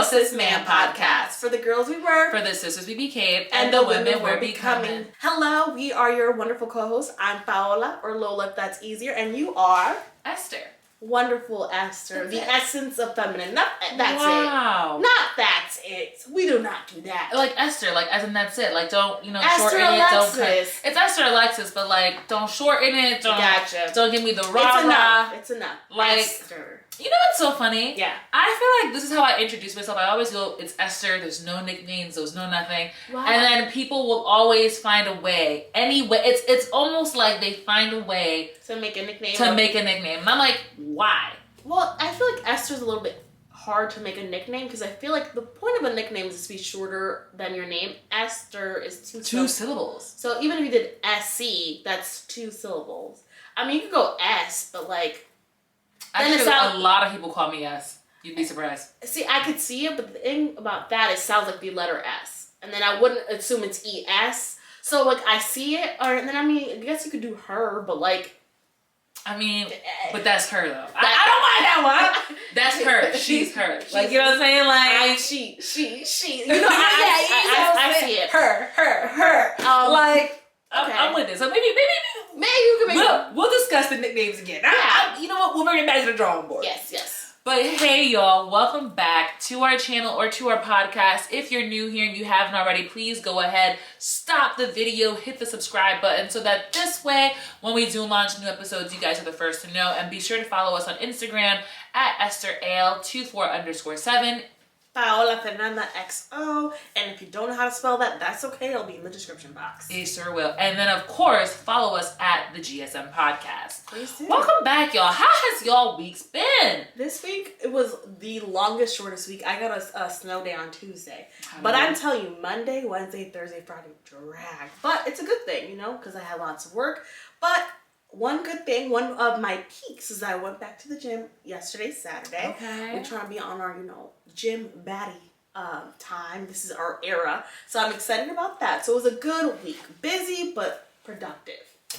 Sis Man podcast. For the girls we were, for the sisters we became, and the women we're becoming. Hello, we are your wonderful co-hosts. I'm Paola, or Lola if that's easier, and you are? Esther. Wonderful Esther, the essence of feminine. Not that's wow. it. Not that's it. We do not do that. Like Esther, like as in that's it. Like don't Esther shorten Alexis. it. Don't cut. It's Esther Alexis, but like don't shorten it. Don't gotcha. Don't give me the rah rah. It's enough. Like Esther. You know what's so funny? Yeah. I feel like this is how I introduce myself. I always go, it's Esther. There's no nicknames. There's no nothing. Wow. And then people will always find a way. Anyway, it's almost like they find a way to make a nickname. And I'm like, why? Well, I feel like Esther's a little bit hard to make a nickname because I feel like the point of a nickname is to be shorter than your name. Esther is two syllables. So even if you did SC, that's 2 syllables. I mean, you could go S, but like... Actually, a lot of people call me S. You'd be surprised. See, I could see it, but the thing about that, it sounds like the letter S. And then I wouldn't assume it's ES. So, like, I see it, and then, I mean, I guess you could do her, but, like... I mean, but that's her, though. I don't mind that one. That's her. She's her. Like, you know what I'm saying? Like... She. You know, I see it. Her. Like... Okay. I'm with this. So maybe you can make we'll discuss the nicknames again. Yeah. You know what? We'll bring it back to the drawing board. Yes. But hey, y'all, welcome back to our channel or to our podcast. If you're new here and you haven't already, please go ahead, stop the video, hit the subscribe button so that this way, when we do launch new episodes, you guys are the first to know. And be sure to follow us on Instagram at EstherAL24_7. Paola Fernanda XO, and if you don't know how to spell that, that's okay. It'll be in the description box. It sure will. And then, of course, follow us at the GSM Podcast. Please do. Welcome back, y'all. How has y'all weeks been? This week, it was the longest, shortest week. I got a snow day on Tuesday. But I'm telling you, Monday, Wednesday, Thursday, Friday, dragged. But it's a good thing, because I had lots of work. But one good thing, one of my peaks is that I went back to the gym yesterday, Saturday. Okay. We're trying to be on our, gym baddie time. This is our era. So I'm excited about that. So it was a good week. Busy, but productive.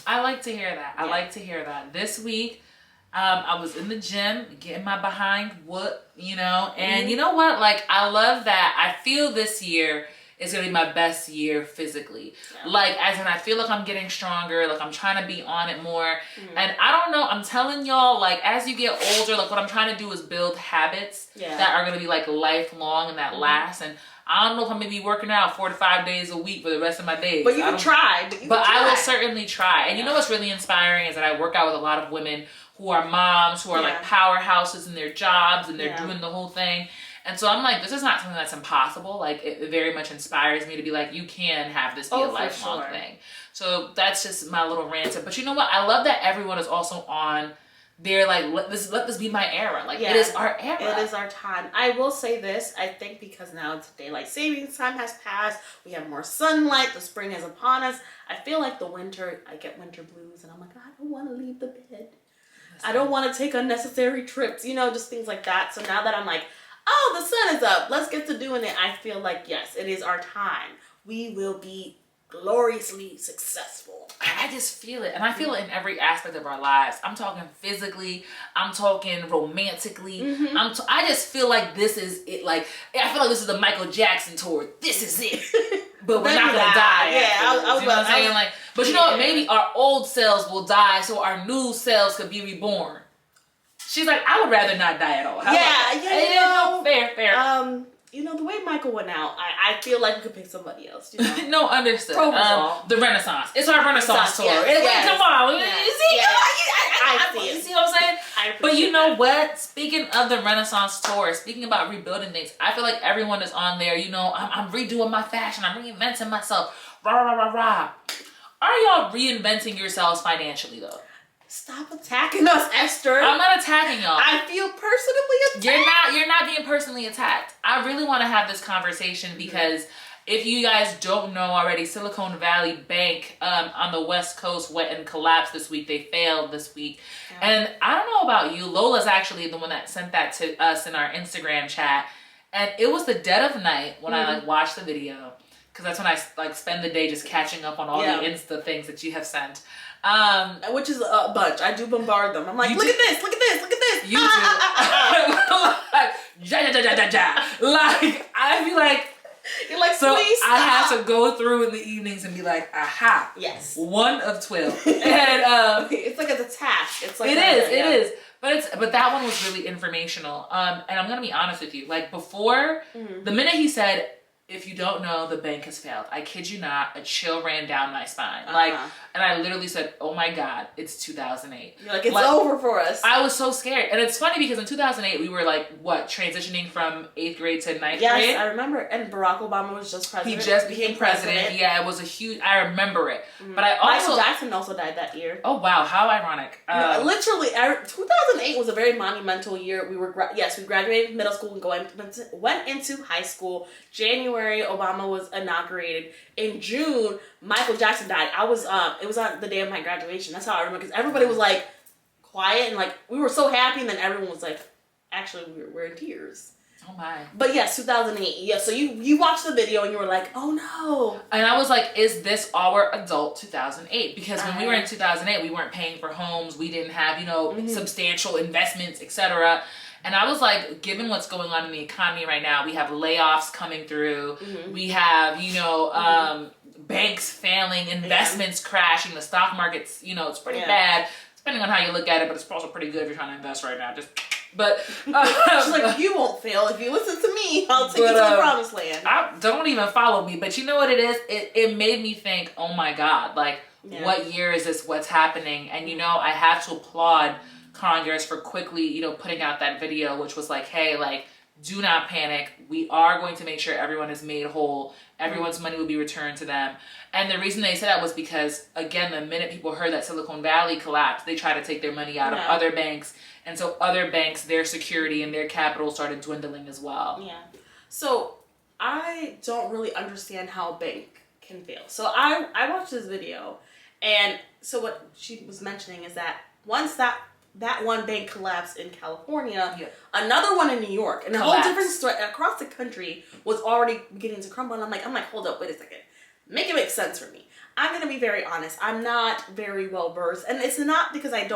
I like to hear that. I like to hear that. This week, I was in the gym, getting my behind whooped, and you know what? Like, I love that. I feel this year is going to be my best year physically. Yeah. Like, as in, I feel like I'm getting stronger, like I'm trying to be on it more. And I don't know, I'm telling y'all, like, as you get older, like, what I'm trying to do is build habits that are going to be, like, lifelong and that last. And I don't know if I'm going to be working out 4 to 5 days a week for the rest of my days. But you can try. But I will certainly try. And you know what's really inspiring is that I work out with a lot of women who are moms, who are, like, powerhouses in their jobs, and they're doing the whole thing. And so I'm like, this is not something that's impossible. Like, it very much inspires me to be like, you can have this be a lifelong thing. So that's just my little rant. But you know what? I love that everyone is also on their, like, let this be my era. Like, it is our era. It is our time. I will say this. I think because now it's daylight savings time has passed. We have more sunlight. The spring is upon us. I feel like the winter, I get winter blues. And I'm like, I don't want to leave the bed. I don't want to take unnecessary trips. Just things like that. So now that I'm like, oh, the sun is up, let's get to doing it, I feel like, yes, it is our time. We will be gloriously successful. I just feel it. And I feel it in every aspect of our lives. I'm talking physically. I'm talking romantically. I just feel like this is it. Like, I feel like this is the Michael Jackson tour. This is it. But we're not going to die. Yeah, I was you know what I'm saying? Like, but you know what? Maybe our old selves will die so our new selves could be reborn. She's like, I would rather not die at all. Fair. The way Michael went out, I feel like we could pick somebody else. No, understood. The Renaissance. It's our Renaissance tour. Come on. You see? I see it. You see what I'm saying? But you know what? Speaking of the Renaissance tour, speaking about rebuilding things, I feel like everyone is on there. I'm redoing my fashion. I'm reinventing myself. Rah. Are y'all reinventing yourselves financially, though? Stop attacking us, Esther. I'm not attacking y'all. I feel personally attacked. You're not being personally attacked. I really want to have this conversation because if you guys don't know already, Silicon Valley Bank on the West Coast went and collapsed this week. They failed this week. Yeah. And I don't know about you. Lola's actually the one that sent that to us in our Instagram chat. And it was the dead of night when I watched the video. because that's when I like spend the day just catching up on all the Insta things that you have sent. Which is a bunch. I do bombard them. I'm like, look at this, look at this, look at this. You do. Like, I'd be like, you're like, so please stop. I have to go through in the evenings and be like, aha. Yes. 1 of 12. And it's like it's attached. It's like it is. But that one was really informational. And I'm gonna be honest with you. Like before, the minute he said, if you don't know, the bank has failed, I kid you not, a chill ran down my spine. Like, and I literally said, oh my God, it's 2008. You're like, it's over for us. I was so scared. And it's funny because in 2008, we were like, what, transitioning from 8th grade to 9th grade? Yes, I remember. And Barack Obama was just president. He just became president. Yeah, it was a huge, I remember it. But I also... Michael Jackson also died that year. Oh, wow. How ironic. Literally, 2008 was a very monumental year. We were, we graduated middle school and went into high school. January, Obama was inaugurated. In June, Michael Jackson died. It was on the day of my graduation. That's how I remember, because everybody was like quiet and like we were so happy, and then everyone was like, actually, we're in tears. Oh my. But yes, 2008. Yeah, so you watched the video and you were like, oh no. And I was like, is this our adult 2008? Because when we were in 2008, we weren't paying for homes. We didn't have, substantial investments, etc. And I was like, given what's going on in the economy right now, we have layoffs coming through. We have, banks failing, investments crashing, the stock market's, it's pretty bad, depending on how you look at it, but it's also pretty good if you're trying to invest right now. But she's like, you won't fail if you listen to me. I'll take you to the promised land. Don't even follow me. But you know what it is? It made me think, oh my God, like, what year is this? What's happening? And I have to applaud Congress for quickly, putting out that video, which was like, hey, like, do not panic. We are going to make sure everyone is made whole. Everyone's money will be returned to them. And the reason they said that was because, again, the minute people heard that Silicon Valley collapsed, they tried to take their money out of other banks. And so other banks, their security and their capital started dwindling as well. Yeah. So I don't really understand how a bank can fail. So I watched this video, and so what she was mentioning is that once that one bank collapsed in California, another one in New York, and a whole different story across the country was already beginning to crumble. And I'm like, hold up, wait a second. Make it make sense for me. I'm going to be very honest. I'm not very well versed. And it's not because I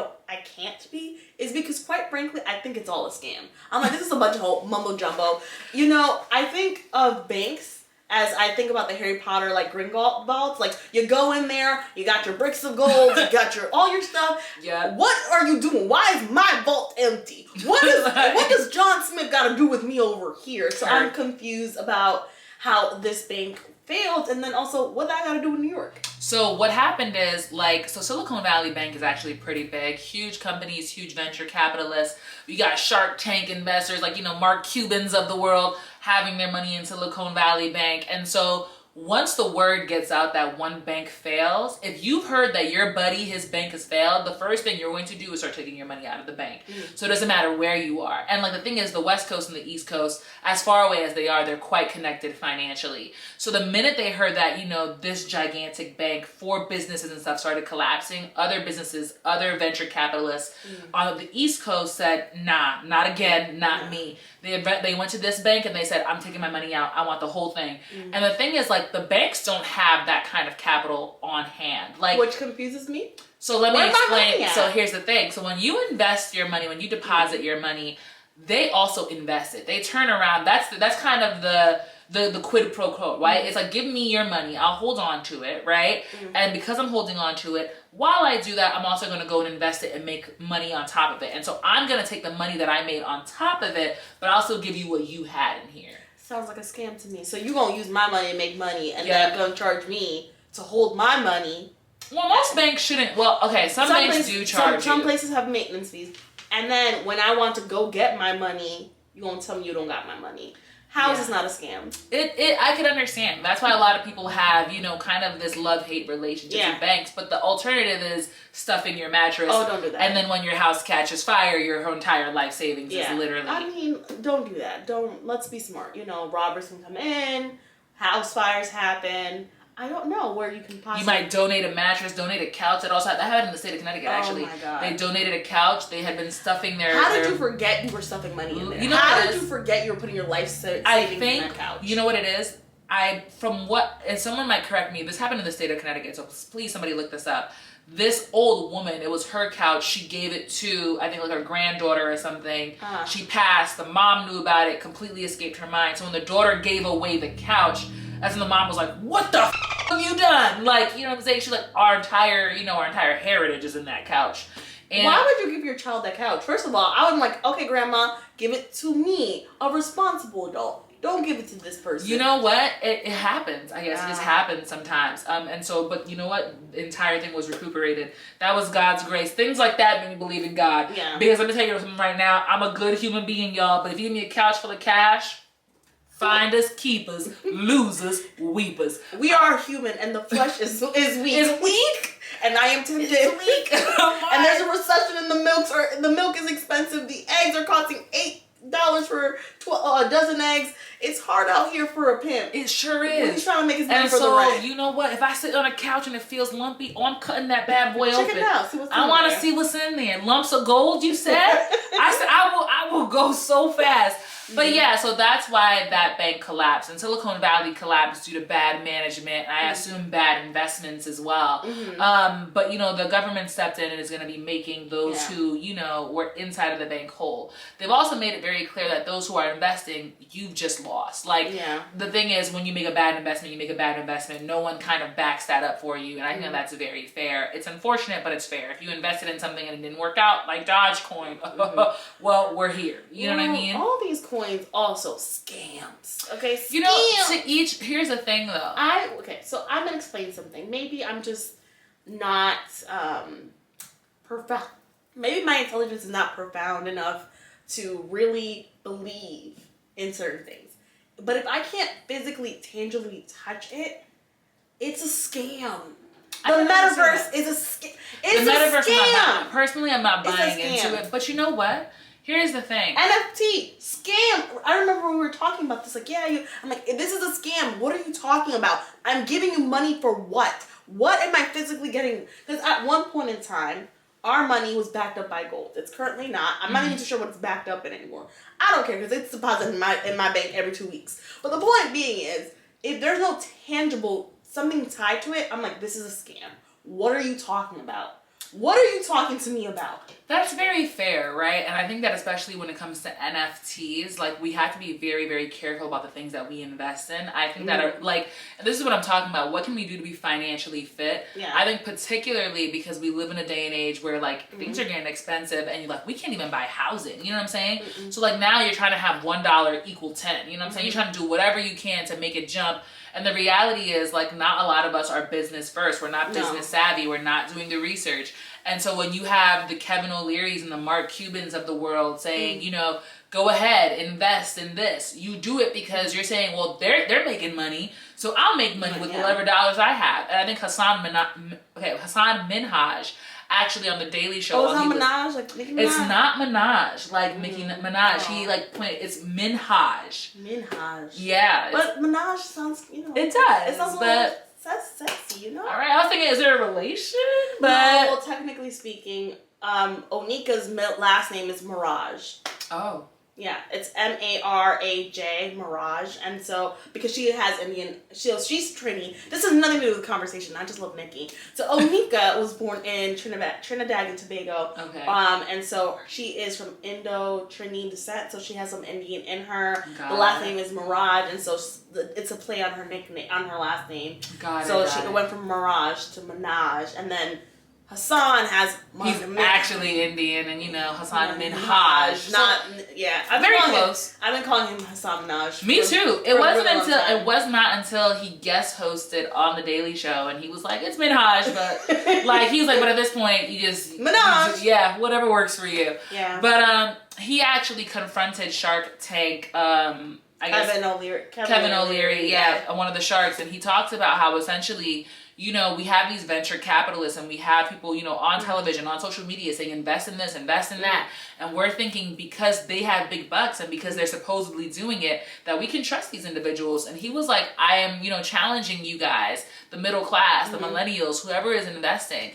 can't be. It's because, quite frankly, I think it's all a scam. I'm like, this is a bunch of whole mumbo jumbo. I think of banks as I think about the Harry Potter, like, Gringotts. Like, you go in there, you got your bricks of gold, you got all your stuff. Yeah. What are you doing? Why is my vault empty? What does John Smith got to do with me over here? So I'm confused about how this bank failed, and then also what that got to do with New York. So what happened is, so Silicon Valley Bank is actually pretty big. Huge companies, huge venture capitalists. We got Shark Tank investors, like, Mark Cubans of the world having their money in Silicon Valley Bank. And so once the word gets out that one bank fails, if you've heard that your buddy, his bank has failed, the first thing you're going to do is start taking your money out of the bank. So it doesn't matter where you are. And the thing is, the West Coast and the East Coast, as far away as they are, they're quite connected financially. So the minute they heard that, this gigantic bank for businesses and stuff started collapsing, other businesses, other venture capitalists on the East Coast said, nah, not again, not me. They went to this bank and they said, I'm taking my money out. I want the whole thing. And the thing is, the banks don't have that kind of capital on hand. Which confuses me. So let me explain. So here's the thing. So when you invest your money, when you deposit your money, they also invest it. They turn around. That's kind of the quid pro quo, right? It's like, give me your money. I'll hold on to it, right? And because I'm holding on to it, while I do that, I'm also going to go and invest it and make money on top of it. And so I'm going to take the money that I made on top of it, but also give you what you had in here. Sounds like a scam to me. So you're going to use my money to make money, and then you're going to charge me to hold my money. Well, most banks shouldn't. Well, okay, some banks do charge Some places have maintenance fees. And then when I want to go get my money, you're going to tell me you don't got my money. How is this not a scam? I could understand. That's why a lot of people have, kind of this love-hate relationship with banks. But the alternative is stuffing your mattress. Oh, don't do that. And then when your house catches fire, your entire life savings is literally... I mean, don't do that. Let's be smart. Robbers can come in, house fires happen. I don't know where you can possibly... You might donate a mattress, donate a couch. That happened in the state of Connecticut, actually. Oh, my God. They donated a couch. They had been stuffing their... How did you forget you were stuffing money in there? How did you forget you were putting your life savings in that couch? You know what it is? from what, and someone might correct me, this happened in the state of Connecticut, so please somebody look this up. This old woman, it was her couch. She gave it to, I think, like her granddaughter or something. She passed. The mom knew about it, completely escaped her mind. So when the daughter gave away the couch, that's when the mom was like, what the have you done? Like, you know what I'm saying? She's like, our entire heritage is in that couch. And why would you give your child that couch? First of all, I would like, okay, grandma, give it to me, a responsible adult. Don't give it to this person. You know what? It happens. I guess it just happens sometimes. And so, but you know what? The entire thing was recuperated. That was God's grace. Things like that make me believe in God. Yeah. Because let me tell you something right now. I'm a good human being, y'all. But if you give me a couch full of cash, finders, keepers, losers, weepers. We are human, and the flesh is weak. It's weak. And I am tempted. It's weak. And there's a recession in the milks, or the milk is expensive. The eggs are costing $8 for a dozen eggs. It's hard out here for a pimp. It sure is. He's trying to make his money and for so, the rent. you know what? If I sit on a couch and it feels lumpy, I'm cutting that bad boy open. Check it out. See what's I want to see what's in there. Lumps of gold, you said? I will go so fast. But yeah, so that's why that bank collapsed. And Silicon Valley collapsed due to bad management. And I assume bad investments as well. But, you know, the government stepped in and is going to be making those who, you know, were inside of the bank whole. They've also made it very clear that those who are investing, you've just lost. Like, the thing is, when you make a bad investment, you make a bad investment. No one kind of backs that up for you. And I think that's very fair. It's unfortunate, but it's fair. If you invested in something and it didn't work out, like Dogecoin, well, we're here. You know what I mean? All these coins also scams. Okay, scams. You know, to each, here's the thing though. So I'm gonna explain something. Maybe I'm just not profound. Maybe my intelligence is not profound enough to really believe in certain things. But if I can't physically, tangibly touch it, it's a scam. The metaverse is a scam. It's a scam. Personally, I'm not buying into it. But you know what? Here's the thing. NFT, scam. I remember when we were talking about this, like, I'm like, this is a scam. What are you talking about? I'm giving you money for what? What am I physically getting? Because at one point in time, our money was backed up by gold. It's currently not. I'm not even too sure what it's backed up in anymore. I don't care because it's deposited in my bank every 2 weeks. But the point being is, if there's no tangible something tied to it, I'm like, this is a scam. What are you talking about? What are you talking to me about? That's very fair, right? And I think that especially when it comes to NFTs, like, we have to be very, very careful about the things that we invest in. I think that are, like, and this is what I'm talking about. What can we do to be financially fit? Yeah. I think particularly because we live in a day and age where, like, things are getting expensive and you're like, we can't even buy housing. You know what I'm saying? So, like, now you're trying to have $1 equal 10. You know what I'm saying? You're trying to do whatever you can to make it jump. And the reality is, like, not a lot of us are business first. We're not business savvy. We're not doing the research. And so when you have the Kevin O'Learys and the Mark Cubans of the world saying, you know, go ahead, invest in this. You do it because you're saying, well, they're making money, so I'll make money with whatever dollars I have. And I think Hassan Minhaj, actually on the Daily Show. Oh, it's not Minaj, like Nicki Minaj? It's not Minaj, like Nicki Minaj. He like pointed. It's Minhaj. Minhaj. Yeah. But Minaj sounds, you know. It does. It sounds but that's sexy, you know. All right, I was thinking, is there a relation? But no, well, technically speaking, Onika's last name is Mirage. Oh. Yeah, it's Maraj, Mirage, and so because she has Indian, she's Trini. This has nothing to do with the conversation. I just love Nikki. So Onika was born in Trinidad and Tobago. Okay. And so she is from Indo-Trini descent, so she has some Indian in her. The last name is Mirage, and so it's a play on her nickname, on her last name. So she went from Mirage to Minaj, and then Hassan has... He's actually Indian, and you know, Hassan Minhaj. Very close. I've been calling him Hassan Minhaj. Me too. It was not until he guest hosted on the Daily Show, and he was like, it's Minhaj, but like, he was like, but at this point, you just... Minaj! Whatever works for you. Yeah. But he actually confronted Shark Tank, Kevin O'Leary, one of the sharks, and he talks about how essentially, you know, we have these venture capitalists and we have people, you know, on television, on social media saying invest in this, invest in that. And we're thinking because they have big bucks and because they're supposedly doing it, that we can trust these individuals. And he was like, I am, you know, challenging you guys, the middle class, the millennials, whoever is investing.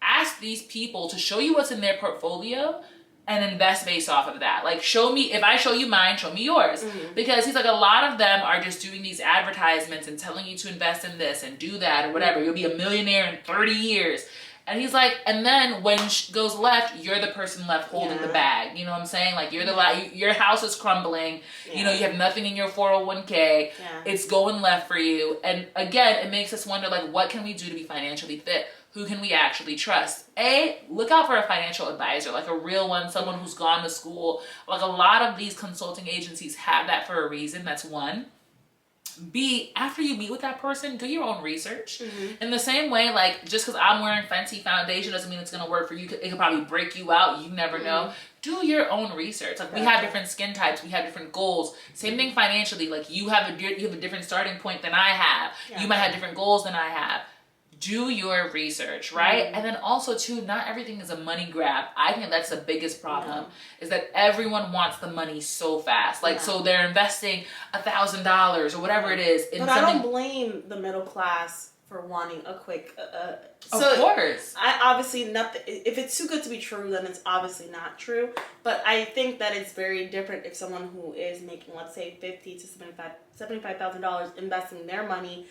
Ask these people to show you what's in their portfolio and invest based off of that. Like, show me, if I show you mine, show me yours. Because he's like, a lot of them are just doing these advertisements and telling you to invest in this and do that or whatever. You'll be a millionaire in 30 years. And he's like, and then when goes left, you're the person left holding the bag. You know what I'm saying? Like, you're your house is crumbling. You know, you have nothing in your 401k. It's going left for you. And again, it makes us wonder, like, what can we do to be financially fit? Who can we actually trust? Look out for a financial advisor, like a real one, someone who's gone to school. Like, a lot of these consulting agencies have that for a reason. That's one. B, after you meet with that person, do your own research. In the same way, like, just because I'm wearing fancy foundation doesn't mean it's going to work for you. It could probably break you out. You never know. Do your own research. Like, we have different skin types. We have different goals. Same thing financially. Like, you have a different starting point than I have. You might have different goals than I have. Do your research, right? And then also, too, not everything is a money grab. I think that's the biggest problem, is that everyone wants the money so fast. Like, so they're investing $1,000 or whatever it is in but something. I don't blame the middle class for wanting a quick... of course. I obviously, nothing. If it's too good to be true, then it's obviously not true. But I think that it's very different if someone who is making, let's say, $50,000 to $75,000 investing their money...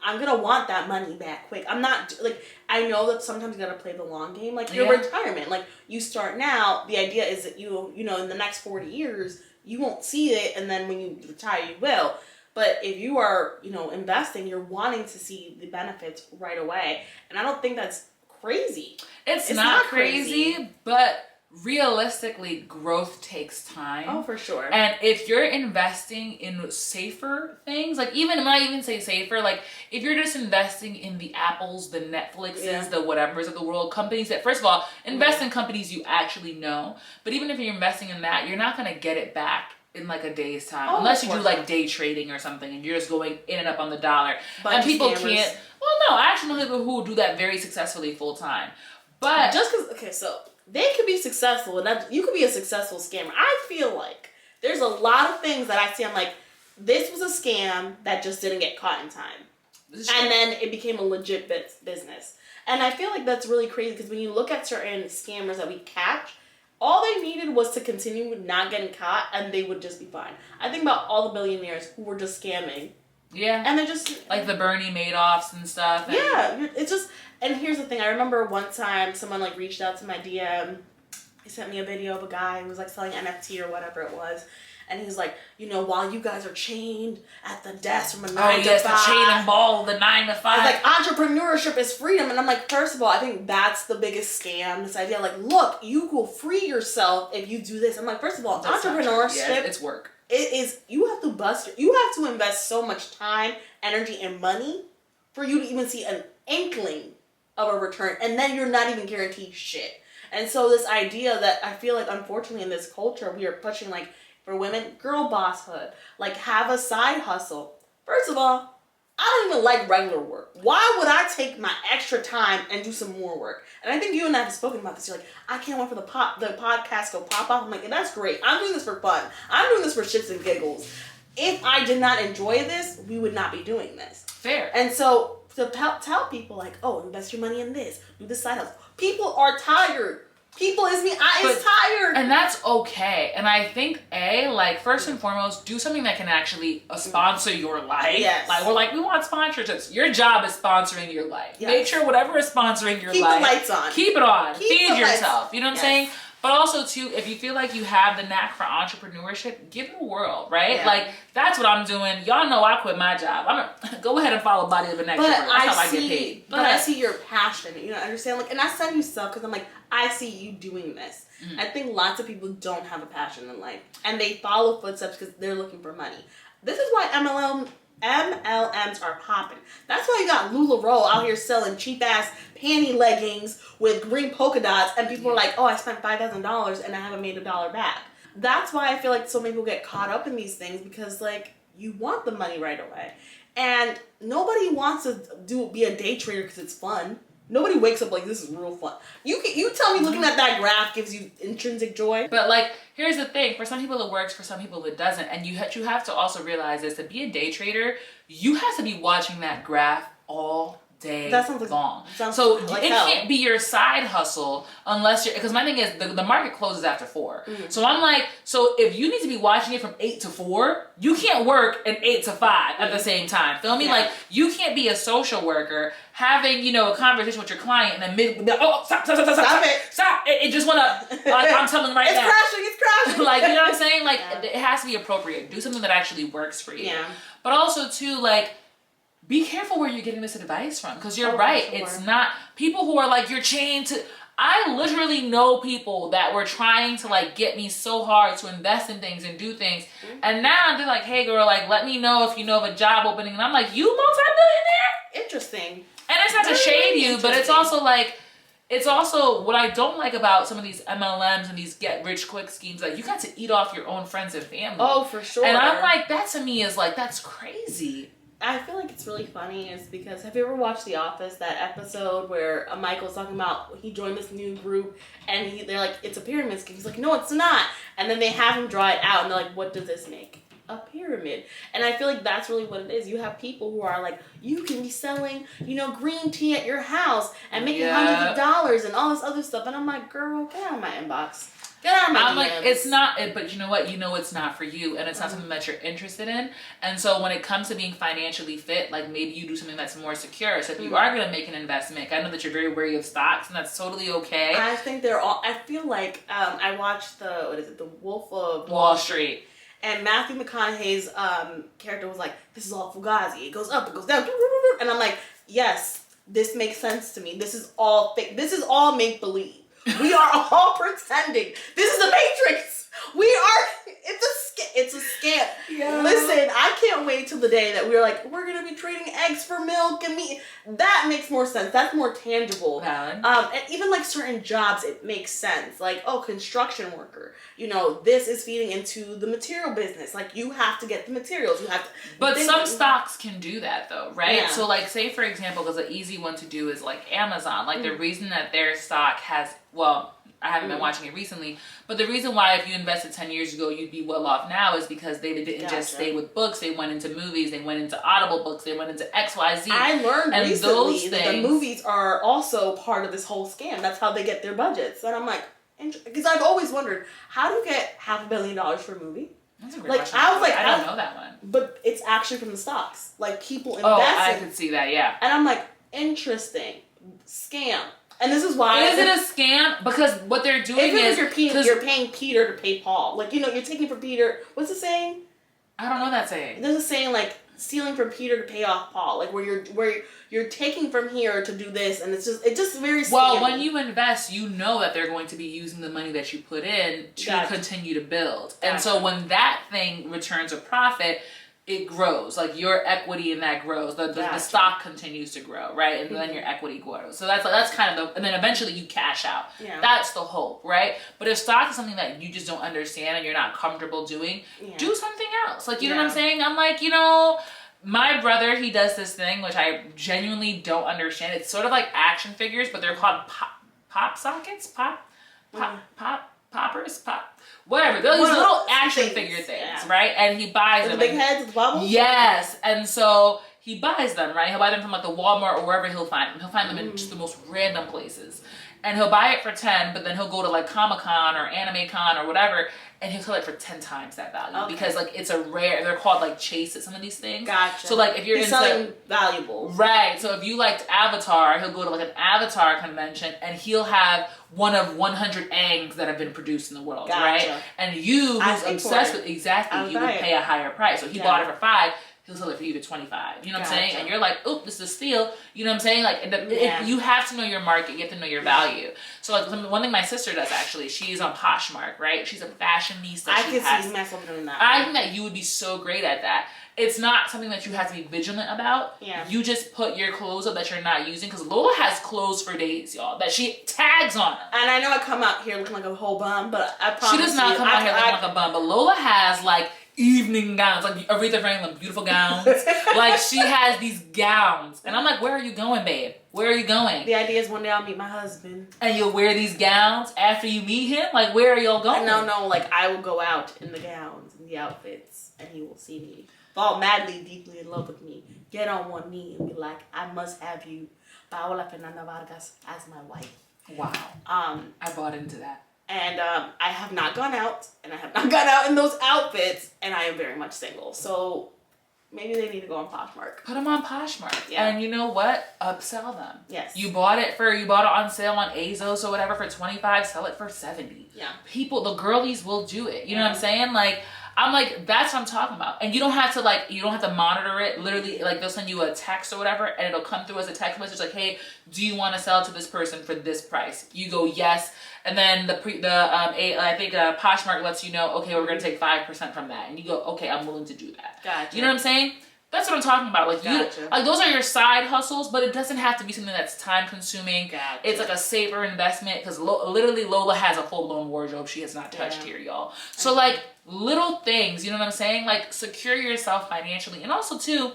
I'm going to want that money back quick. I'm not, like, I know that sometimes you got to play the long game. Like, your retirement. Like, you start now, the idea is that you know, in the next 40 years, you won't see it, and then when you retire, you will. But if you are, you know, investing, you're wanting to see the benefits right away. And I don't think that's crazy. It's not crazy, but... realistically, growth takes time. Oh, for sure. And if you're investing in safer things, like, even, when I even say safer, like, if you're just investing in the Apples, the Netflixes, the whatevers of the world, companies that, first of all, invest in companies you actually know. But even if you're investing in that, you're not going to get it back in like a day's time, unless you do like day trading or something and you're just going in and up on the dollar. And people can't, well, no, I actually know people who do that very successfully full time. But just because, okay, so they could be successful, and that, you could be a successful scammer. I feel like there's a lot of things that I see. I'm like, this was a scam that just didn't get caught in time, and then it became a legit business. And I feel like that's really crazy because when you look at certain scammers that we catch, all they needed was to continue with not getting caught, and they would just be fine. I think about all the billionaires who were just scamming. Yeah, and they're just like the Bernie Madoffs and stuff. And it's just. And here's the thing, I remember one time someone like reached out to my DM. He sent me a video of a guy who was like selling NFT or whatever it was. And he's like, you know, while you guys are chained at the desk from a 9 to 5. The chain and ball, the 9 to 5. Like, entrepreneurship is freedom. And I'm like, first of all, I think that's the biggest scam. This idea, like, look, you will free yourself if you do this. I'm like, first of all, that's entrepreneurship. It's work. It is, you have to invest so much time, energy, and money for you to even see an inkling of a return, and then you're not even guaranteed shit. And so this idea that I feel like, unfortunately, in this culture, we are pushing, like, for women, girl bosshood, like, have a side hustle. First of all, I don't even like regular work. Why would I take my extra time and do some more work? And I think you and I have spoken about this. You're like, I can't wait for the podcast go pop off. I'm like, and that's great. I'm doing this for fun. I'm doing this for shits and giggles. If I did not enjoy this, we would not be doing this. Fair. And so to tell people, like, oh, invest your money in this, do this side hustle. People are tired. People is tired. And that's okay. And I think, like, first and foremost, do something that can actually sponsor your life. Yes. Like, we want sponsorships. Your job is sponsoring your life. Yes. Make sure whatever is sponsoring your life. Keep the lights on. Keep it on. Keep Feed the yourself. lights. You know what I'm saying? But also, too, if you feel like you have the knack for entrepreneurship, give it a whirl, right? Yeah. Like, that's what I'm doing. Y'all know I quit my job. Go ahead and follow Body of an Extrovert. That's how I get paid. But I see your passion. You know, understand? Like, and I send you stuff because I'm like, I see you doing this. Mm-hmm. I think lots of people don't have a passion in life. And they follow footsteps because they're looking for money. This is why MLMs are popping. That's why you got LuLaRoe out here selling cheap-ass panty leggings with green polka dots, and people are like, oh, I spent $5,000 and I haven't made $1 back. That's why I feel like so many people get caught up in these things, because, like, you want the money right away. And nobody wants to be a day trader because it's fun. Nobody wakes up like, this is real fun. You tell me looking at that graph gives you intrinsic joy. But, like, here's the thing. For some people it works, for some people it doesn't. And you have to also realize this. To be a day trader, you have to be watching that graph all day that sounds like, long. Sounds so like it hell. can't be your side hustle unless you're, because my thing is the market closes after 4. So I'm like, so if you need to be watching it from 8 to 4, you can't work an 8 to 5 at the same time. Feel me? Yeah. Like you can't be a social worker having, you know, a conversation with your client and then stop it just went up. Like I'm telling you right now. It's crashing. Like, you know what I'm saying? Like it has to be appropriate. Do something that actually works for you. Yeah. But also too, like, be careful where you're getting this advice from, because you're right. Sure. It's not people who are like, you're chained to. I literally know people that were trying to like get me so hard to invest in things and do things, and now they're like, hey girl, like let me know if you know of a job opening, and I'm like, you multi-billionaire? Interesting. And it's not to shade you, but it's also like, it's also what I don't like about some of these MLMs and these get rich quick schemes. Like you got to eat off your own friends and family. Oh, for sure. And I'm like, that to me is like, that's crazy. I feel like it's really funny is because, have you ever watched The Office, that episode where Michael's talking about he joined this new group and they're like, it's a pyramid scheme. He's like, no, it's not. And then they have him draw it out and they're like, what does this make? A pyramid. And I feel like that's really what it is. You have people who are like, you can be selling, you know, green tea at your house and making hundreds of dollars and all this other stuff. And I'm like, girl, get out of my inbox. Get out of my I'm DMs. like, it's not, but you know what? You know it's not for you, and it's not something that you're interested in. And so when it comes to being financially fit, like maybe you do something that's more secure. So if you are going to make an investment, I know that you're very wary of stocks, and that's totally okay. I think they're all, I feel like, I watched The Wolf of Wall Street. And Matthew McConaughey's character was like, this is all Fugazi. It goes up, it goes down. And I'm like, yes, this makes sense to me. This is all fake. This is all make-believe. We are all pretending. This is the Matrix. We are, it's a scam. Yeah. Listen, I can't wait till the day that we're like, we're going to be trading eggs for milk and meat. That makes more sense. That's more tangible. Valid. And even like certain jobs, it makes sense. Like, oh, construction worker. You know, this is feeding into the material business. Like, you have to get the materials. You have to. But some stocks can do that though, right? Yeah. So like, say for example, because an easy one to do is like Amazon. Like the reason that their stock has, well, I haven't been watching it recently, but the reason why if you invested 10 years ago, you'd be well off now is because they didn't just stay with books. They went into movies. They went into Audible books. They went into XYZ. I learned and recently that the movies are also part of this whole scam. That's how they get their budgets. And I'm like, because I've always wondered, how do you get $500 million for a movie? That's a great like question. I was like, I don't know that one. But it's actually from the stocks. Like people investing. Oh, I could see that. Yeah. And I'm like, interesting scam. And this is why. Is it a scam? Because what they're doing is you're paying Peter to pay Paul. Like, you know, you're taking from Peter. What's the saying? I don't know that saying. There's a saying like stealing from Peter to pay off Paul. Like where you're taking from here to do this, and it's just very scammy. Well, when you invest, you know that they're going to be using the money that you put in to continue to build. And so when that thing returns a profit, it grows. Like your equity in that grows. The stock continues to grow, right? And then your equity grows. So that's kind of and then eventually you cash out. Yeah. That's the hope, right? But if stock is something that you just don't understand and you're not comfortable doing, do something else. Like, you know what I'm saying? I'm like, you know, my brother, he does this thing, which I genuinely don't understand. It's sort of like action figures, but they're called pop sockets? Poppers? Whatever. They're these little action figure things, right? And he buys them. The big heads with bubbles? Yes. And so he buys them, right? He'll buy them from like the Walmart or wherever he'll find them. He'll find them in just the most random places. And he'll buy it for 10, but then he'll go to like Comic-Con or Anime Con or whatever, and he'll sell it for 10 times that value because like it's a rare. They're called like chases. Some of these things. Gotcha. So like if you're selling valuable, right? So if you liked Avatar, he'll go to like an Avatar convention, and he'll have one of 100 Aangs that have been produced in the world, right? And you, who's obsessed with you would pay a higher price. So he bought it for 5. He'll sell it for you to 25. You know what I'm saying? And you're like, oh, this is a steal. You know what I'm saying? Like, you have to know your market. You have to know your value. So, like, one thing my sister does, actually, she's on Poshmark, right? She's a fashionista. I can see myself doing that. I think that you would be so great at that. It's not something that you have to be vigilant about. Yeah. You just put your clothes up that you're not using. Because Lola has clothes for days, y'all, that she tags on them. And I know I come out here looking like a whole bum, but I promise she does not come out here looking like a bum. But Lola has, like, evening gowns, like Aretha Franklin, beautiful gowns. Like, she has these gowns. And I'm like, where are you going, babe? Where are you going? The idea is one day I'll meet my husband. And you'll wear these gowns after you meet him? Like, where are y'all going? No, like, I will go out in the gowns and the outfits, and he will see me. fall madly, deeply in love with me, get on one knee and be like, I must have you, Paola Fernanda Vargas, as my wife. Wow. I bought into that. And I have not gone out, and I have not gone out in those outfits, and I am very much single. So maybe they need to go on Poshmark. Put them on Poshmark. Yeah. And you know what? Upsell them. Yes. You bought it on sale on ASOS or whatever for $25, sell it for $70. Yeah. People, the girlies will do it. You know what I'm saying? Like, I'm like, that's what I'm talking about. And you don't have to monitor it. Literally, like, they'll send you a text or whatever, and it'll come through as a text message like, hey, do you want to sell to this person for this price? You go, yes. And then I think Poshmark lets you know, okay, we're going to take 5% from that. And you go, okay, I'm willing to do that. Gotcha. You know what I'm saying? That's what I'm talking about. Like, Gotcha. like those are your side hustles, but it doesn't have to be something that's time consuming. Gotcha. It's like a safer investment because literally Lola has a full blown wardrobe she has not touched here, y'all. So like little things, you know what I'm saying? Like secure yourself financially. And also too,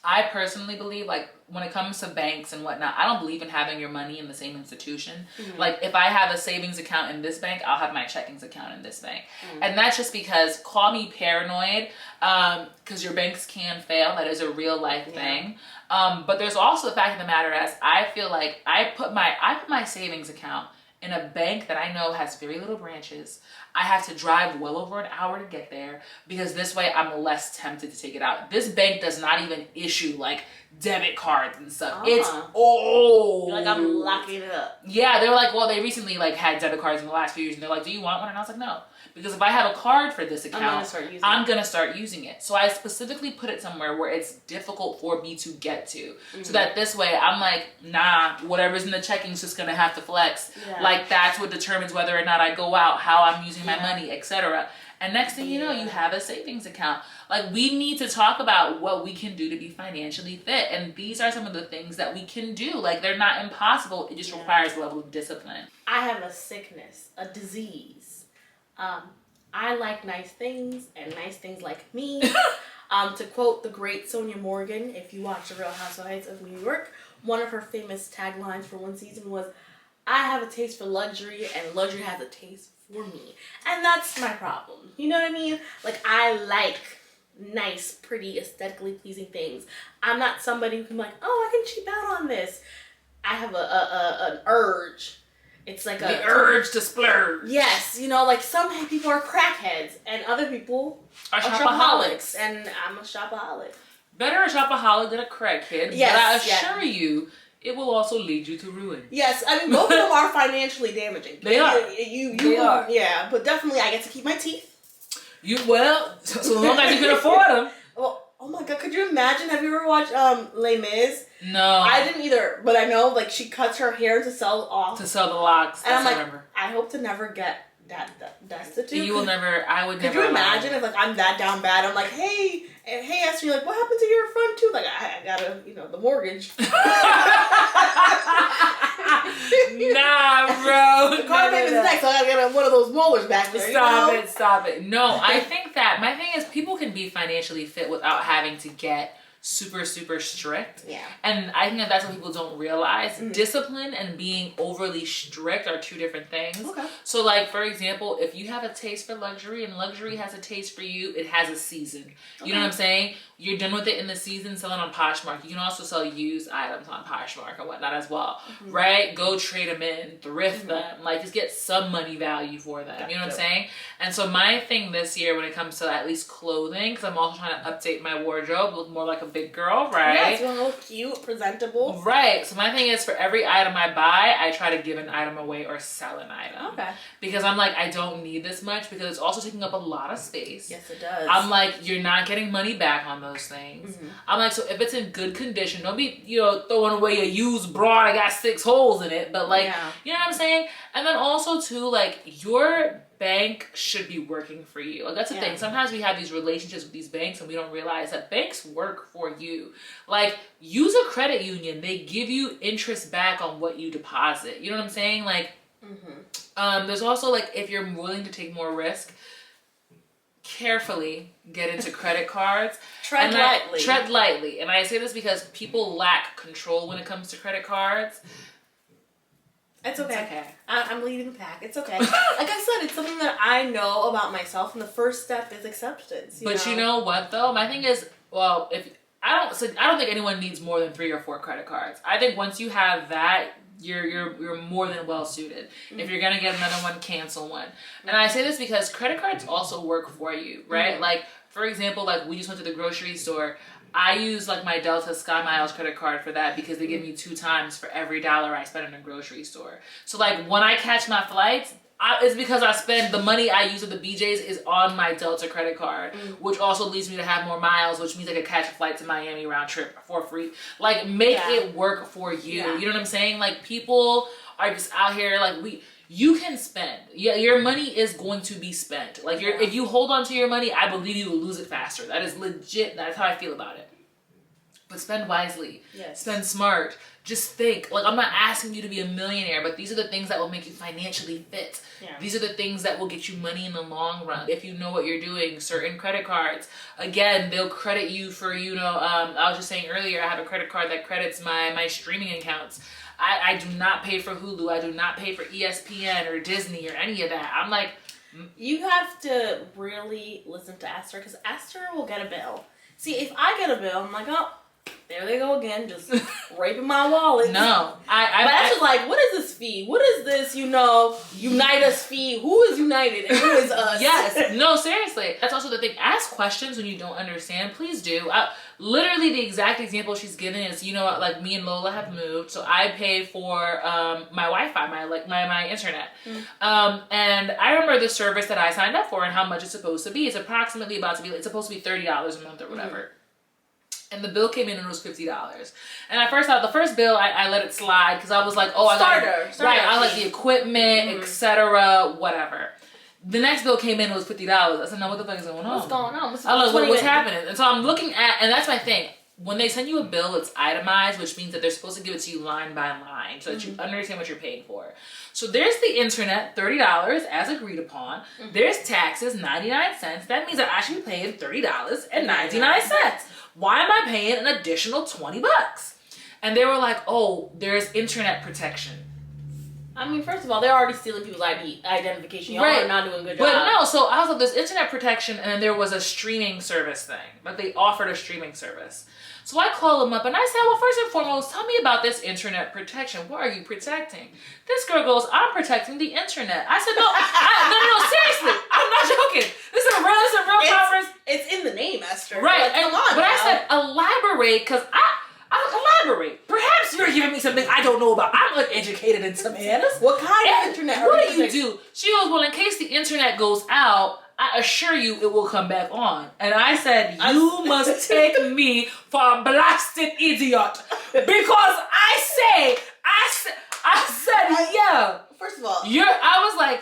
I personally believe like when it comes to banks and whatnot, I don't believe in having your money in the same institution. Mm-hmm. Like if I have a savings account in this bank, I'll have my checkings account in this bank. Mm-hmm. And that's just because, call me paranoid, because your banks can fail. That is a real life thing. But there's also the fact of the matter is I feel like I put my savings account in a bank that I know has very little branches. I have to drive well over an hour to get there because this way I'm less tempted to take it out. This bank does not even issue like debit cards and stuff. It's old. You're like, I'm locking it up. Yeah, they were like, well, they recently like had debit cards in the last few years, and they're like, do you want one? And I was like, no, because if I have a card for this account, I'm gonna start using it. So I specifically put it somewhere where it's difficult for me to get to, so that this way I'm like, nah, whatever's in the checking's just gonna have to flex. Yeah. Like that's what determines whether or not I go out, how I'm using my money, etc. And next thing you know, you have a savings account. Like, we need to talk about what we can do to be financially fit. And these are some of the things that we can do. Like, they're not impossible. It just requires a level of discipline. I have a sickness, a disease. I like nice things, and nice things like me. To quote the great Sonia Morgan, if you watch The Real Housewives of New York, one of her famous taglines for one season was, I have a taste for luxury, and luxury has a taste for me. And that's my problem. You know what I mean? Like, I like nice, pretty, aesthetically pleasing things. I'm not somebody who can be like, oh, I can cheap out on this. I have an urge. It's like the urge to splurge. Yes, you know, like some people are crackheads and other people are shopaholics. And I'm a shopaholic. Better a shopaholic than a crackhead. Yes, but I assure you, it will also lead you to ruin. Yes, I mean, both of them are financially damaging. They are. They are. Yeah, but definitely I get to keep my teeth. So long as you can afford them. Well, oh my God, could you imagine? Have you ever watched Les Mis? No. I didn't either, but I know like she cuts her hair to sell off. To sell the locks. And I'm like, I hope to never get that destitute. You will never, I would never. Could you imagine if like I'm that down bad? I'm like, hey Esther, you're like, what happened to your front tooth? Like, I gotta, the mortgage. Nah, bro. The car payment's next, so I gotta get one of those molars back there. Stop it. No, I think that my thing is people can be financially fit without having to get super, super strict. Yeah. And I think that's what people don't realize. Mm-hmm. Discipline and being overly strict are two different things. Okay. So like, for example, if you have a taste for luxury and luxury has a taste for you, it has a season. You know what I'm saying? You're done with it in the season, selling on Poshmark. You can also sell used items on Poshmark and whatnot as well, right? Go trade them in, thrift them, like just get some money value for them. Gotcha. You know what I'm saying? And so my thing this year when it comes to at least clothing, because I'm also trying to update my wardrobe, look more like a big girl, right? Yeah, it's gonna look cute, presentable. Right. So my thing is for every item I buy, I try to give an item away or sell an item. Okay. Because I'm like, I don't need this much because it's also taking up a lot of space. Yes, it does. I'm like, you're not getting money back on those things. Mm-hmm. I'm like, so if it's in good condition, don't be, throwing away a used bra that got 6 holes in it. But like, you know what I'm saying? And then also too, like your bank should be working for you. Like that's the thing. Sometimes we have these relationships with these banks and we don't realize that banks work for you. Like use a credit union. They give you interest back on what you deposit. You know what I'm saying? Like, there's also like, if you're willing to take more risk, carefully get into credit cards. Tread lightly. And I say this because people lack control when it comes to credit cards. It's okay. It's okay. I'm leading the pack. It's okay. Like I said, it's something that I know about myself, and the first step is acceptance. You know what though? My thing is, well, if I don't think anyone needs more than 3 or 4 credit cards. I think once you have that, you're more than well suited. Mm-hmm. If you're gonna get another one, cancel one. Mm-hmm. And I say this because credit cards also work for you, right? Mm-hmm. Like for example, like we just went to the grocery store. I use like my Delta Sky Miles credit card for that because they give me 2 times for every dollar I spend in a grocery store. So like when I catch my flights, it's because I spend the money I use at the BJ's is on my Delta credit card, which also leads me to have more miles, which means I could catch a flight to Miami round trip for free. Like make it work for you. Yeah. You know what I'm saying? Like people are just out here like you can spend. Yeah, your money is going to be spent. Like if you hold on to your money, I believe you will lose it faster. That is legit. That's how I feel about it. But spend wisely. Yes. Spend smart. Just think. Like I'm not asking you to be a millionaire, but these are the things that will make you financially fit. Yeah. These are the things that will get you money in the long run. If you know what you're doing, certain credit cards, again, they'll credit you for, I was just saying earlier, I have a credit card that credits my streaming accounts. I do not pay for Hulu. I do not pay for ESPN or Disney or any of that. I'm like... You have to really listen to Esther, because Esther will get a bill. See, if I get a bill, I'm like, oh, there they go again, just raping my wallet. No. But Esther's like, what is this fee? What is this, Unite Us fee? Who is United and who is us? Yes. No, seriously. That's also the thing. Ask questions when you don't understand. Please do. Literally the exact example she's giving is, like me and Lola have moved, so I pay for my Wi-Fi, my internet. And I remember the service that I signed up for and how much it's supposed to be. It's approximately it's supposed to be $30 a month or whatever. And the bill came in and it was $50. And I first thought the first bill I let it slide because I was like, oh, I like the equipment, etc., whatever. The next bill came in, it was $50. I said, no, what the fuck is going on? What's going on? What's happening? And so I'm looking at, and that's my thing. When they send you a bill, it's itemized, which means that they're supposed to give it to you line by line so that you understand what you're paying for. So there's the internet, $30 as agreed upon. There's taxes, 99 cents. That means I'm actually paying $30.99. Why am I paying an additional $20? And they were like, oh, there's internet protection. I mean, first of all, they're already stealing people's identification. Y'all are not doing a good job. But no, so I was like, there's internet protection, and then there was a streaming service thing. Like, they offered a streaming service. So I call them up, and I said, well, first and foremost, tell me about this internet protection. What are you protecting? This girl goes, I'm protecting the internet. I said, no, seriously. I'm not joking. This is a real conference. It's in the name, Esther. Right. Like, come on, but I said, elaborate, because I elaborate. Perhaps you're giving me something I don't know about. I'm uneducated in some areas. What kind of internet are what do you do? She goes, well, in case the internet goes out, I assure you it will come back on. And I said, you must take me for a blasted idiot. Because I said, yeah. First of all, I was like,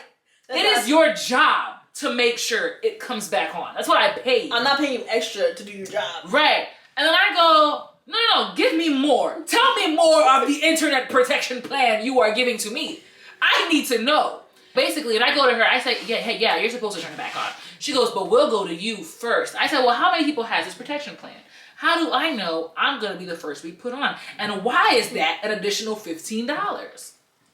it is your job to make sure it comes back on. That's what I paid. I'm not paying you extra to do your job. Right. And then I go, no, give me more. Tell me more of the internet protection plan you are giving to me. I need to know. Basically, and I go to her, I say, yeah, you're supposed to turn it back on. She goes, but we'll go to you first. I said, well, how many people has this protection plan? How do I know I'm going to be the first we put on? And why is that an additional $15?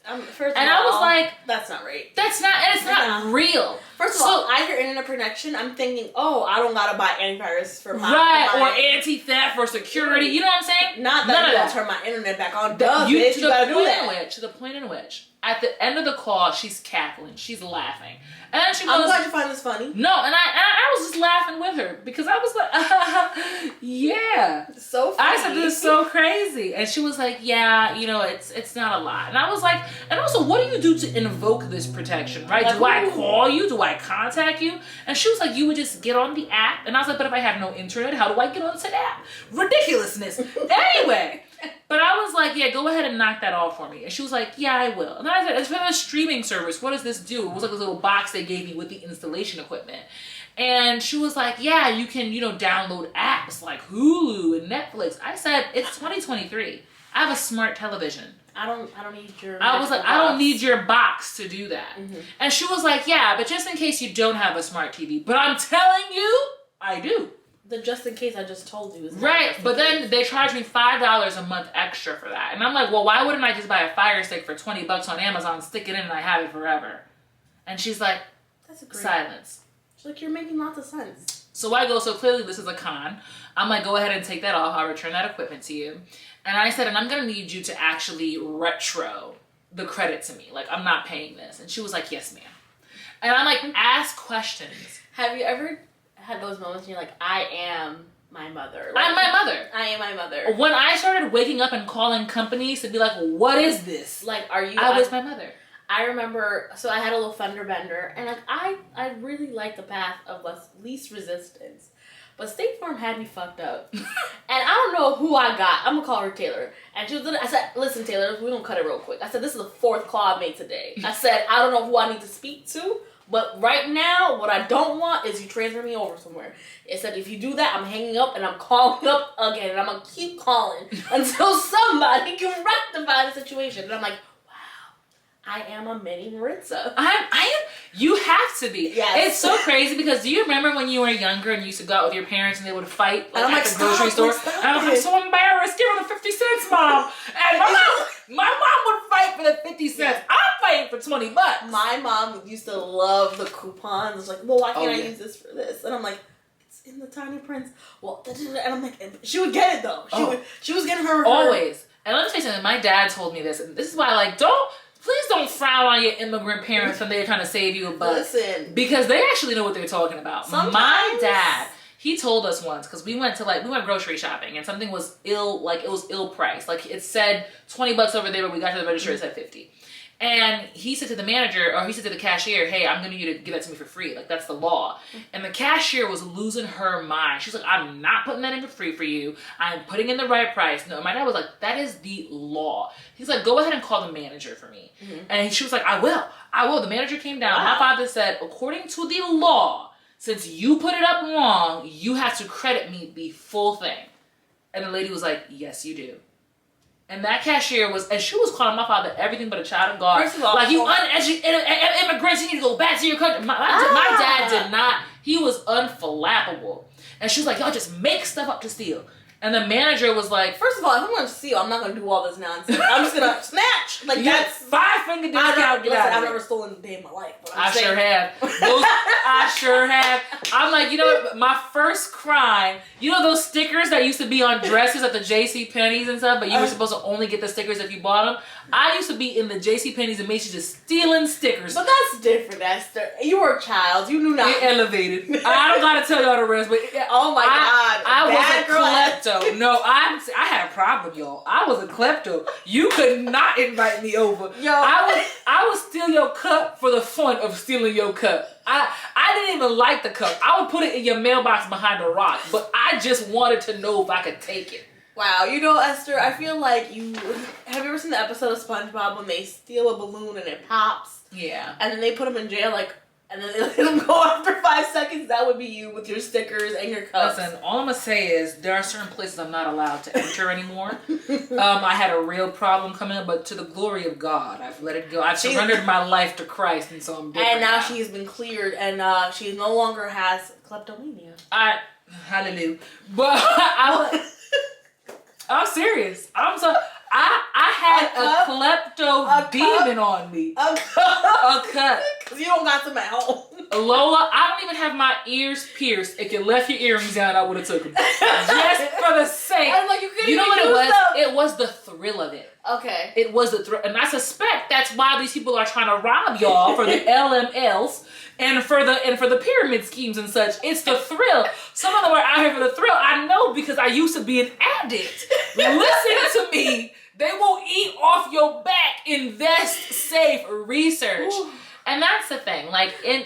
I was like, that's not right. It's not real. First of all, I hear internet protection, I'm thinking, oh, I don't gotta buy antivirus for my... or anti-theft or security, you know what I'm saying? Not that you gotta turn my internet back on. Duh, bitch, you gotta do that. To the point in which, at the end of the call, she's cackling, she's laughing. And then she goes... I'm glad you find this funny. No, and I was just laughing with her, because I was like, yeah. So funny. I said, this is so crazy. And she was like, yeah, it's not a lot. And I was like, and also, what do you do to invoke this protection, right? Like, do I call you? Do I contact you? And she was like, you would just get on the app. And I was like, but if I have no internet, how do I get onto the app? Ridiculousness. Anyway, but I was like, yeah, go ahead and knock that off for me. And she was like, yeah, I will. And then I said, it's for the streaming service. What does this do? It was like this little box they gave me with the installation equipment. And she was like, yeah, you can, download apps like Hulu and Netflix. I said, it's 2023. I have a smart television. I don't need your... I was like, I don't need your box to do that. Mm-hmm. And she was like, yeah, but just in case you don't have a smart TV. But I'm telling you, I do. the just in case I just told you. Is Right, but then they charge me $5 a month extra for that. And I'm like, well, why wouldn't I just buy a Fire Stick for $20 on Amazon, stick it in, and I have it forever? And she's like, that's a great silence. She's like, you're making lots of sense. So I go, so clearly this is a con. I'm like, go ahead and take that off. I'll return that equipment to you. And I said, and I'm going to need you to actually retro the credit to me. Like, I'm not paying this. And she was like, yes, ma'am. And I'm like, ask questions. Have you ever had those moments when you're like, I am my mother? Like, I'm my mother. I am my mother. When I started waking up and calling companies to be like, what is this? Like, are you... I was my mother. I remember, so I had a little fender bender, and like I really like the path of least resistance. But State Farm had me fucked up. And I don't know who I got. I'm gonna call her Taylor. And she was I said, listen, Taylor, we're gonna cut it real quick. I said, this is the 4th call I made today. I said, I don't know who I need to speak to, but right now, what I don't want is you transfer me over somewhere. It said, if you do that, I'm hanging up and I'm calling up again. And I'm gonna keep calling until somebody can rectify the situation. And I'm like, I am a mini Maritza. I am. You have to be. Yes. It's so crazy because do you remember when you were younger and you used to go out with your parents and they would fight and I'm at the grocery store? And I'm like, I'm so embarrassed. Give her the 50 cents, mom. And my mom would fight for the 50 cents. Yeah. I'm fighting for $20. My mom used to love the coupons. It's like, well, why can't I use this for this? And I'm like, it's in the Tiny Prince. Well, and I'm like, she would get it though. She was getting her always. And let me tell you something. My dad told me this, and this is why, like, please don't frown on your immigrant parents when they're trying to save you a buck. Listen. Because they actually know what they're talking about. Sometimes. My dad, he told us once, because we went grocery shopping and something was ill priced. Like it said $20 over there, but we got to the register, it said 50. And he said to the manager, or he said to the cashier, hey, I'm going to need you to give that to me for free. Like, that's the law. And the cashier was losing her mind. She's like, I'm not putting that in for free for you. I'm putting in the right price. No, my dad was like, that is the law. He's like, go ahead and call the manager for me. Mm-hmm. And she was like, I will. The manager came down. Wow. My father said, according to the law, since you put it up wrong, you have to credit me the full thing. And the lady was like, yes, you do. And that cashier she was calling my father everything but a child of God. First of all, like, you uneducated immigrants, you need to go back to your country. My dad did not. He was unflappable. And she was like, y'all just make stuff up to steal. And the manager was like, first of all, if I'm going to steal, I'm not going to do all this nonsense. I'm just going to snatch. Like, that's 5-finger discount. I've never stolen a day in my life. But I sure have. I sure have. I'm like, you know what? My first crime, you know those stickers that used to be on dresses at the JCPenney's and stuff, but you were supposed to only get the stickers if you bought them? I used to be in the JCPenney's and Macy's just stealing stickers. But that's different, Esther. You were a child. You knew not. It elevated. I don't got to tell y'all the rest, but oh my God. I was a klepto. No, I had a problem, y'all. I was a klepto. You could not invite me over. Yo, I would steal your cup for the fun of stealing your cup. I didn't even like the cup. I would put it in your mailbox behind a rock, but I just wanted to know if I could take it. Wow, you know, Esther, I feel like have you ever seen the episode of SpongeBob when they steal a balloon and it pops? Yeah. And then they put them in jail, like, and then they let them go after 5 seconds? That would be you with your stickers and your cups. Listen, all I'm going to say is there are certain places I'm not allowed to enter anymore. I had a real problem coming up, but to the glory of God, I've let it go. I've surrendered my life to Christ, and so I'm different. And now she has been cleared, and she no longer has kleptomania. Hallelujah. But I'm serious. I had a klepto demon on me. A cut. Because you don't got some at home. Lola, I don't even have my ears pierced. If you left your earrings down, I would have took them. Just for the sake. I was like, you know what it was? It was the thrill of it. Okay. It was the thrill. And I suspect that's why these people are trying to rob y'all for the LMLs and for the pyramid schemes and such. It's the thrill. Some of them are out here for the thrill. I know because I used to be an addict. Listen to me. They will eat off your back. Invest, save, research. Ooh. And that's the thing. Like, I'm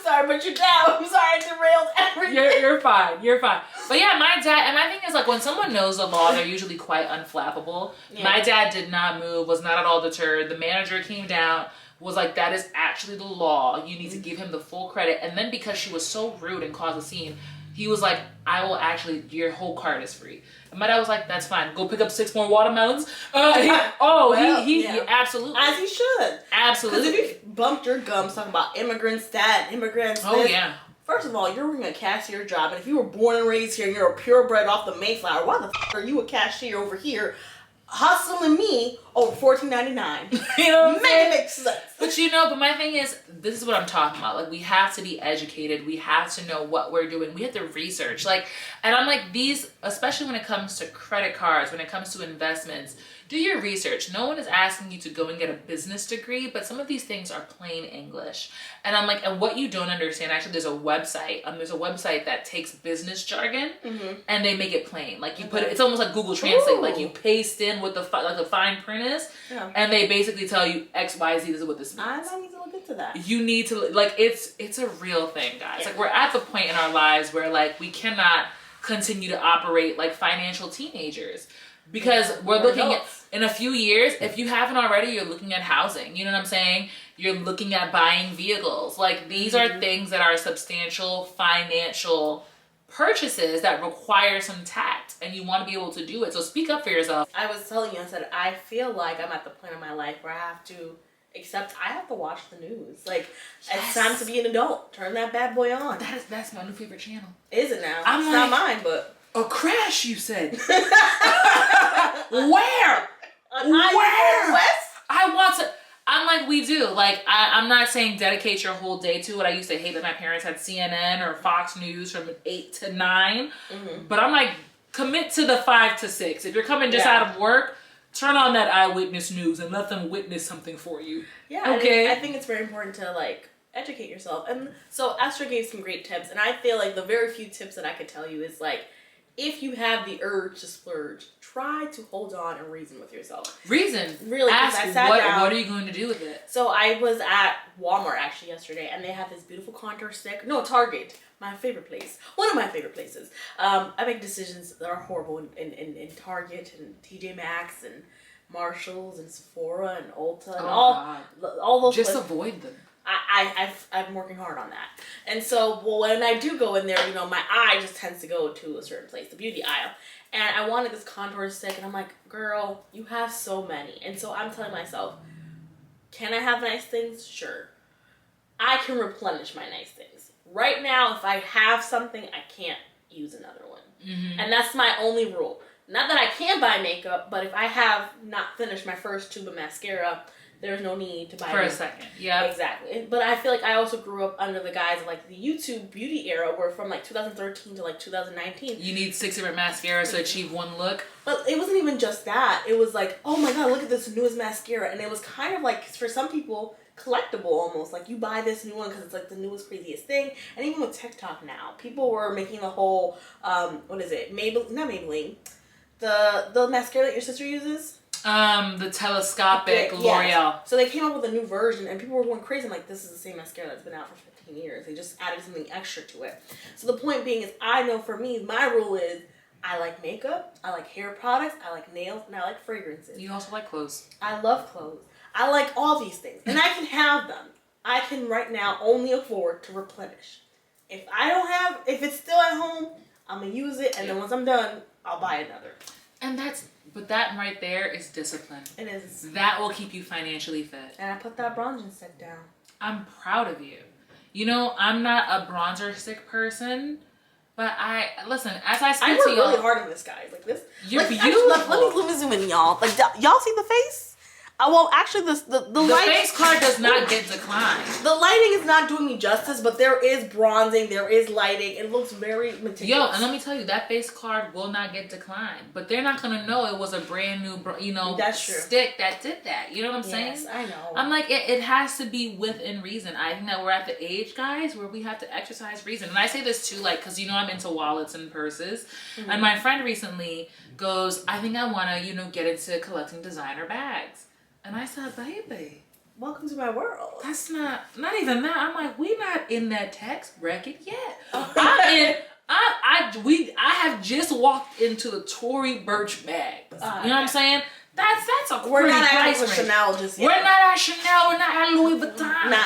sorry, but you're down. I'm sorry, I derailed everything. You're fine. You're fine. But yeah, my dad, and my thing is, like, when someone knows the law, they're usually quite unflappable. Yeah. My dad did not move, was not at all deterred. The manager came down, was like, that is actually the law. You need to give him the full credit. And then because she was so rude and caused a scene, he was like, I will actually, your whole cart is free. And my dad was like, that's fine. Go pick up 6 more watermelons. He absolutely. As he should. Absolutely. Because if you bumped your gums talking about immigrants, immigrants. Oh, yeah. First of all, you're working a cashier job, and if you were born and raised here and you're a purebred off the Mayflower, why the are you a cashier over here hustling me over $14.99? You know what I'm saying? Makes sense. But my thing is, this is what I'm talking about. Like, we have to be educated. We have to know what we're doing. We have to research. Like, and I'm like, these, especially when it comes to credit cards, when it comes to investments, do your research. No one is asking you to go and get a business degree, but some of these things are plain English. And I'm like, and what you don't understand, actually, there's a website that takes business jargon and they make it plain. Like, you put it, it's almost like Google Translate. Ooh. Like, you paste in what the fine print is, and they basically tell you X, Y, Z, this is what this means. I might need to look into that. You need to, like, it's a real thing, guys. Like, we're at the point in our lives where, like, we cannot continue to operate like financial teenagers. Because we're looking at, in a few years, if you haven't already, you're looking at housing. You know what I'm saying? You're looking at buying vehicles. Like, these are things that are substantial financial purchases that require some tact, and you want to be able to do it. So speak up for yourself. I was telling you, I said, I feel like I'm at the point in my life where I have to watch the news. Like, it's time to be an adult. Turn that bad boy on. That's my new favorite channel. Is it now? It's like, not mine, but... A crash, you said. Where? West? I want to. I'm like, we do. Like, I'm not saying dedicate your whole day to it. I used to hate that my parents had CNN or Fox News from 8 to 9. But I'm like, commit to the 5 to 6. If you're coming just out of work, turn on that eyewitness news and let them witness something for you. Yeah. Okay. I think it's very important to, like, educate yourself. And so Esther gave some great tips. And I feel like the very few tips that I could tell you is, like, if you have the urge to splurge, try to hold on and reason with yourself. Reason. Really, ask I sat down. What are you going to do with it? So I was at Walmart actually yesterday, and they have this beautiful contour stick. No, Target, my favorite place. One of my favorite places. I make decisions that are horrible in Target and TJ Maxx and Marshalls and Sephora and Ulta and all those. Just places. avoid them. I'm working hard on that. And so, well, when I do go in there, you know, my eye just tends to go to a certain place, the beauty aisle. And I wanted this contour stick, and I'm like, girl, you have so many. And so I'm telling myself, can I have nice things? Sure. I can replenish my nice things. Right now, if I have something, I can't use another one. And that's my only rule. Not that I can't buy makeup, but if I have not finished my first tube of mascara, there's no need to buy for a second. Yeah, exactly. But I feel like I also grew up under the guise of like the YouTube beauty era, where from like 2013 to like 2019, you need 6 different mascaras to achieve one look. But it wasn't even just that. It was like, oh my god, look at this newest mascara, and it was kind of like, for some people, collectible almost. Like, you buy this new one because it's like the newest craziest thing. And even with TikTok now, people were making the whole what is it? Maybelline, the mascara that your sister uses. The telescopic L'Oreal. Yeah. So they came up with a new version, and people were going crazy. I'm like, this is the same mascara that's been out for 15 years. They just added something extra to it. So the point being is, I know for me, my rule is, I like makeup, I like hair products, I like nails, and I like fragrances. You also like clothes. I love clothes. I like all these things, and I can have them. I can right now only afford to replenish. If if it's still at home, I'm gonna use it, and then once I'm done, I'll buy another. But that right there is discipline. It is. That will keep you financially fit. And I put that bronzer stick down. I'm proud of you. You know, I'm not a bronzer stick person, but listen, as I speak to y'all. I work really hard on this, guys. Like this. You're like, beautiful. Actually, let me zoom in, y'all. Like, y'all see the face? Well, actually, the face card does not get declined. The lighting is not doing me justice, but there is bronzing, there is lighting. It looks very meticulous. Yo, and let me tell you, that face card will not get declined. But they're not gonna know it was a brand new, That's true. stick that did that. You know what I'm saying? Yes, I know. I'm like, it has to be within reason. I think that we're at the age, guys, where we have to exercise reason. And I say this too, like, because I'm into wallets and purses. And my friend recently goes, I think I want to, get into collecting designer bags. And I said, baby, welcome to my world. That's not even that. I'm like, we not in that tax bracket yet. I have just walked into the Tory Burch bags. You know what I'm saying? That's a we're pretty not price at range. Chanel just yet. We're not at Chanel. We're not at Louis Vuitton. No.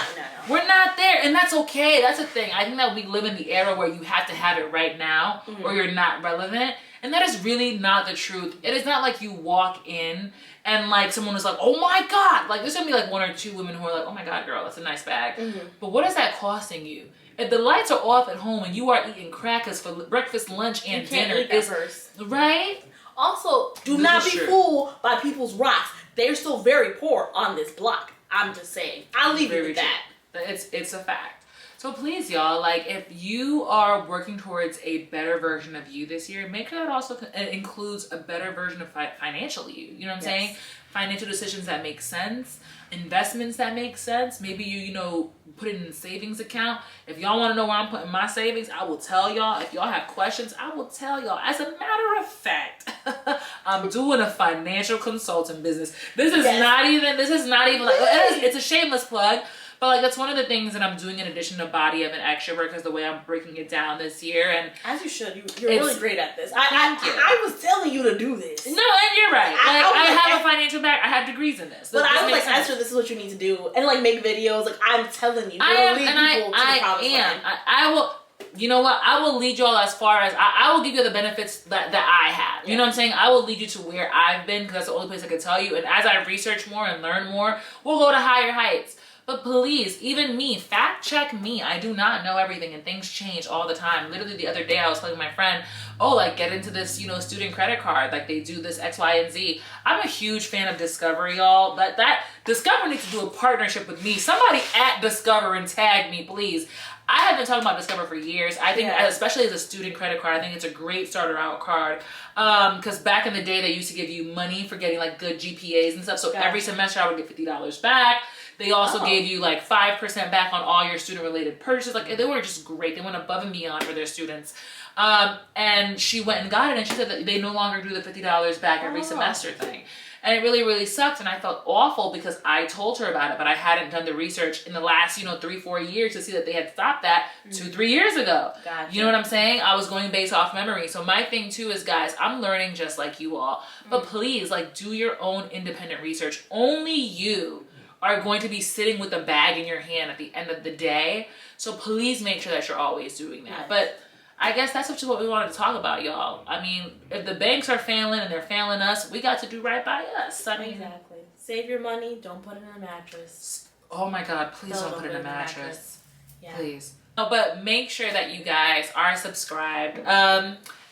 We're not there, and that's okay. That's the thing. I think that we live in the era where you have to have it right now, or you're not relevant. And that is really not the truth. It is not like you walk in and like someone is like, oh my God. Like, there's gonna be like 1 or 2 women who are like, oh my God, girl, that's a nice bag. But what is that costing you? If the lights are off at home and you are eating crackers for breakfast, lunch, and dinner, is right. Also, do not be fooled by people's rocks. They're still very poor on this block. I'm just saying. I'll leave you with that. It's a fact. So please, y'all, like, if you are working towards a better version of you this year, make sure that also includes a better version of financial you. You know what I'm saying? Financial decisions that make sense, investments that make sense. Maybe you know, put it in a savings account. If y'all want to know where I'm putting my savings, I will tell y'all. If y'all have questions, I will tell y'all. As a matter of fact, I'm doing a financial consulting business. This is not even like, it's a shameless plug. But like, that's one of the things that I'm doing in addition to body of an extrovert, because the way I'm breaking it down this year. And as you should, you're really great at this. I was telling you to do this. No, and you're right. I have a financial I have degrees in this. But I was like, Esther, this is what you need to do, and like make videos. Like, I'm telling you, I will. You know what? I will lead y'all as far as I will give you the benefits that I have. You know what I'm saying? I will lead you to where I've been, because that's the only place I can tell you. And as I research more and learn more, we'll go to higher heights. But please, even me, fact check me. I do not know everything, and things change all the time. Literally the other day I was telling my friend, oh, like, get into this, you know, student credit card. Like, they do this X, Y, and Z. I'm a huge fan of Discover, y'all. That Discover needs to do a partnership with me. Somebody at Discover and tag me, please. I have been talking about Discover for years. I think, especially as a student credit card, I think it's a great starter out card. Because back in the day, they used to give you money for getting like good GPAs and stuff. So every semester I would get $50 back. They also gave you like 5% back on all your student related purchases. Like, they were just great. They went above and beyond for their students. And she went and got it, and she said that they no longer do the $50 back every semester thing. And it really, really sucked. And I felt awful because I told her about it, but I hadn't done the research in the last, 3-4 years to see that they had stopped that 2-3 years ago. Gotcha. You know what I'm saying? I was going based off memory. So my thing too is, guys, I'm learning just like you all, but please, like, do your own independent research. Only you are going to be sitting with a bag in your hand at the end of the day. So please make sure that you're always doing that. Yes. But I guess that's what we wanted to talk about, y'all. I mean, if the banks are failing and they're failing us, we got to do right by us. I mean, exactly. Save your money. Don't put it in a mattress. Oh my God, please don't put it in a mattress. Yeah. Please. No, but make sure that you guys are subscribed.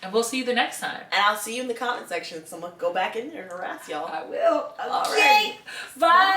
And we'll see you the next time. And I'll see you in the comment section. Someone go back in there and harass y'all. I will. Okay. Bye.